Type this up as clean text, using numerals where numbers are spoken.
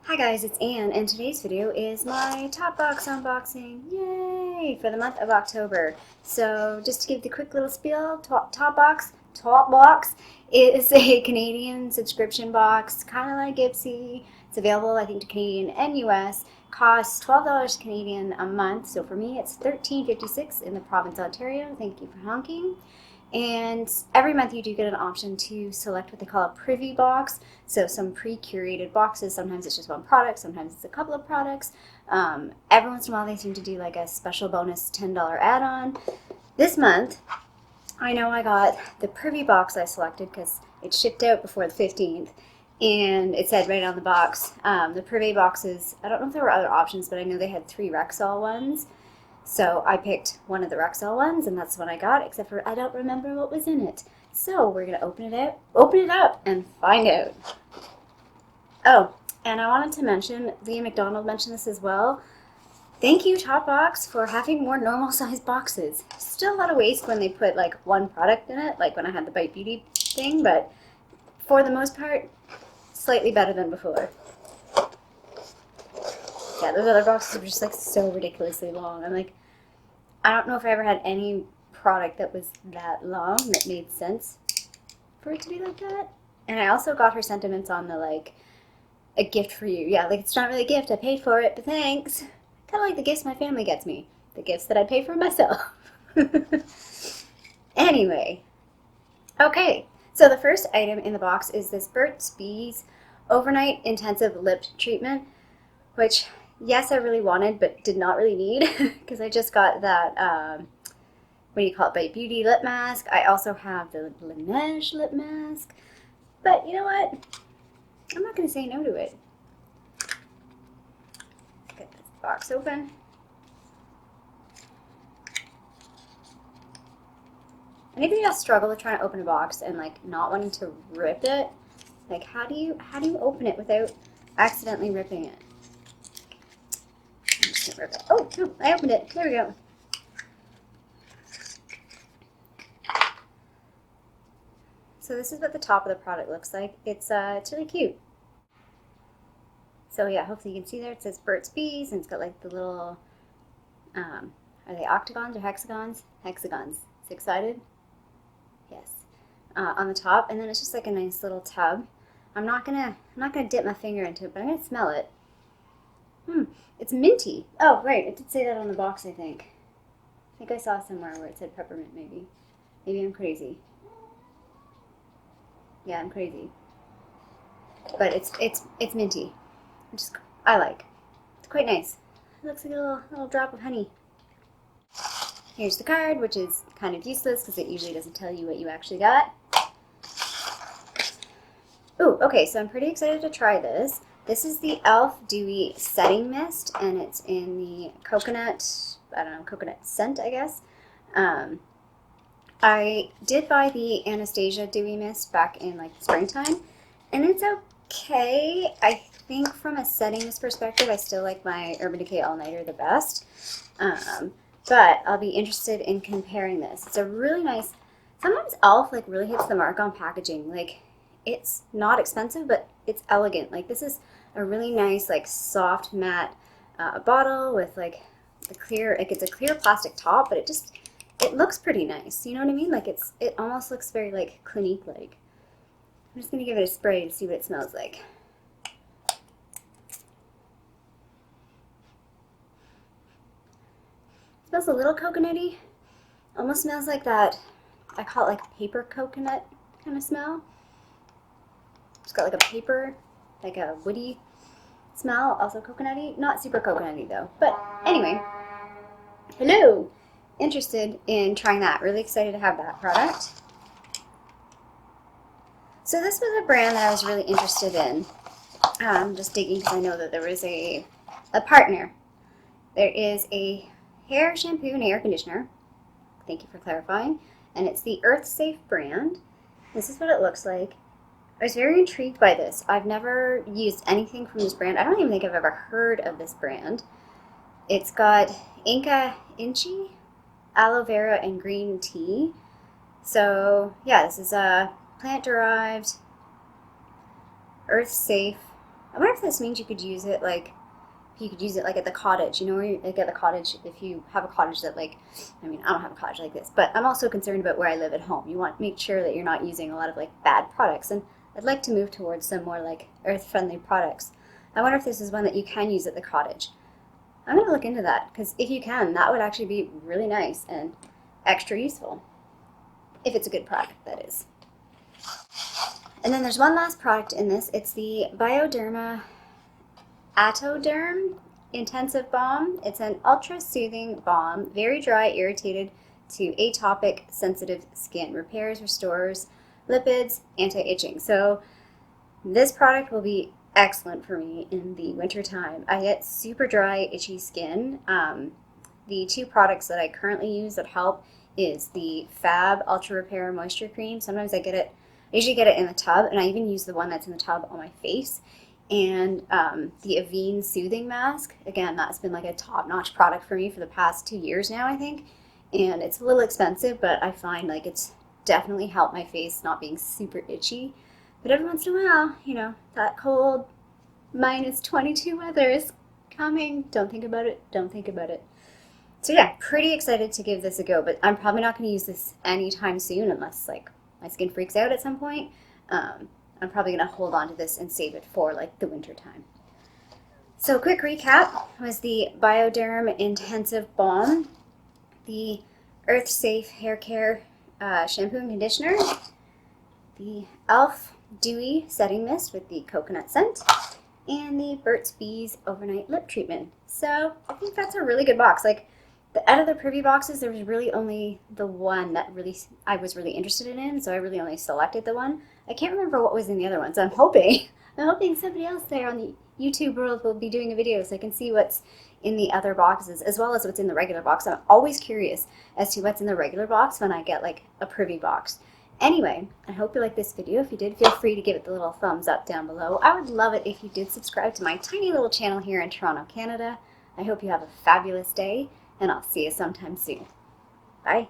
Hi guys, it's Anne, and today's video is my Topbox unboxing. Yay! For the month of October. So just to give the quick little spiel, Topbox is a Canadian subscription box, kind of like Ipsy. It's available, I think, to Canadian and US. Costs $12 Canadian a month. So for me, it's $13.56 in the province of Ontario. Thank you for honking. And every month you do get an option to select what they call a privy box. So some pre-curated boxes. Sometimes it's just one product, sometimes it's a couple of products. Every once in a while they seem to do like a special bonus $10 add-on. This month, I know I got the privy box I selected because it shipped out before the 15th. And it said right on the box, the privy boxes, I don't know if there were other options, but I know they had 3 Rexall ones. So I picked one of the Rexall ones, and that's what I got, except for I don't remember what was in it. So we're going to open it up, and find out. Oh, and I wanted to mention, Leah McDonald mentioned this as well. Thank you, Topbox, for having more normal sized boxes. Still a lot of waste when they put like one product in it, like when I had the Bite Beauty thing, but for the most part, slightly better than before. Yeah, those other boxes were just like so ridiculously long. I'm like, I don't know if I ever had any product that was that long that made sense for it to be like that. And I also got her sentiments on the like a gift for you. Yeah, like it's not really a gift. I paid for it, but thanks. Kind of like the gifts my family gets me. The gifts that I pay for myself. Anyway. Okay. So the first item in the box is this Burts Bees Overnight Intensive Lip Treatment, which, yes, I really wanted, but did not really need because I just got that, what do you call it, Bite Beauty lip mask. I also have the Laneige lip mask. But you know what? I'm not going to say no to it. Get this box open. Anybody else struggle with trying to open a box and like not wanting to rip it? Like how do you open it without accidentally ripping it? I'm just gonna rip it. Oh, no, I opened it. There we go. So this is what the top of the product looks like. It's really cute. So yeah, hopefully you can see there. It says Burts Bees, and it's got like the little, are they octagons or hexagons? Hexagons. Six-sided? Yes. On the top, and then it's just like a nice little tub. I'm not gonna dip my finger into it, but I'm gonna smell it. It's minty. Oh, right, it did say that on the box, I think. I think I saw somewhere where it said peppermint, maybe. Maybe I'm crazy. Yeah, I'm crazy. But it's minty. I like. It's quite nice. It looks like a little drop of honey. Here's the card, which is kind of useless because it usually doesn't tell you what you actually got. Ooh, okay, so I'm pretty excited to try this. This is the e.l.f. Dewy Setting Mist, and it's in the coconut, I don't know, coconut scent, I guess. I did buy the Anastasia Dewy Mist back in like springtime, and it's okay. I think from a setting mist perspective, I still like my Urban Decay All Nighter the best. But I'll be interested in comparing this. It's a really nice, sometimes e.l.f. like really hits the mark on packaging. Like it's not expensive, but it's elegant. Like this is a really nice like soft matte bottle with like the clear, like it's a clear plastic top, but it looks pretty nice. You know what I mean? Like it almost looks very like Clinique like. I'm just gonna give it a spray to see what it smells like. It smells a little coconutty. Almost smells like that, I call it like paper coconut kind of smell. It's got like a paper, like a woody smell, also coconutty. Not super coconutty though. But anyway, hello! Interested in trying that. Really excited to have that product. So this was a brand that I was really interested in. Just digging because I know that there was a partner. There is a hair shampoo and air conditioner. Thank you for clarifying. And it's the earthsafe brand. This is what it looks like. I was very intrigued by this. I've never used anything from this brand. I don't even think I've ever heard of this brand. It's got Inca Inchi, aloe vera, and green tea. So yeah, this is a plant-derived, earth-safe I wonder if this means you could use it like, if you could use it like at the cottage, you know, where you, like at the cottage, if you have a cottage that like, I mean, I don't have a cottage like this, but I'm also concerned about where I live at home. You want to make sure that you're not using a lot of like bad products, and I'd like to move towards some more like earth-friendly products. I wonder if this is one that you can use at the cottage. I'm going to look into that, because if you can, that would actually be really nice and extra useful. If it's a good product, that is. And then there's one last product in this. It's the Bioderma Atoderm Intensive Baume. It's an ultra soothing balm, very dry, irritated to atopic, sensitive skin. Repairs, restores lipids, anti-itching. So this product will be excellent for me in the winter time. I get super dry, itchy skin. The two products that I currently use that help is the Fab Ultra Repair Moisture Cream. Sometimes I usually get it in the tub, and I even use the one that's in the tub on my face. And the Avene Soothing Mask. Again, that's been like a top-notch product for me for the past 2 years now, I think. And it's a little expensive, but I find like it's definitely helped my face not being super itchy. But every once in a while, you know, that cold -22 weather is coming. Don't think about it. Don't think about it. So yeah, pretty excited to give this a go, but I'm probably not going to use this anytime soon unless like my skin freaks out at some point. I'm probably going to hold on to this and save it for like the winter time. So quick recap was the Bioderm Intensive Baume, the earthsafe hair care shampoo and conditioner, the e.l.f. Dewy Setting Mist with the coconut scent, and the Burts Bees overnight lip treatment. So I think that's a really good box. Like, out of the privy boxes, there was really only the one that I was really interested in, so I really only selected the one. I can't remember what was in the other ones. I'm hoping somebody else there on the YouTube world will be doing a video so I can see what's in the other boxes as well as what's in the regular box. I'm always curious as to what's in the regular box when I get like a privy box. Anyway, I hope you liked this video. If you did, feel free to give it the little thumbs up down below. I would love it if you did subscribe to my tiny little channel here in Toronto, Canada. I hope you have a fabulous day, and I'll see you sometime soon. Bye.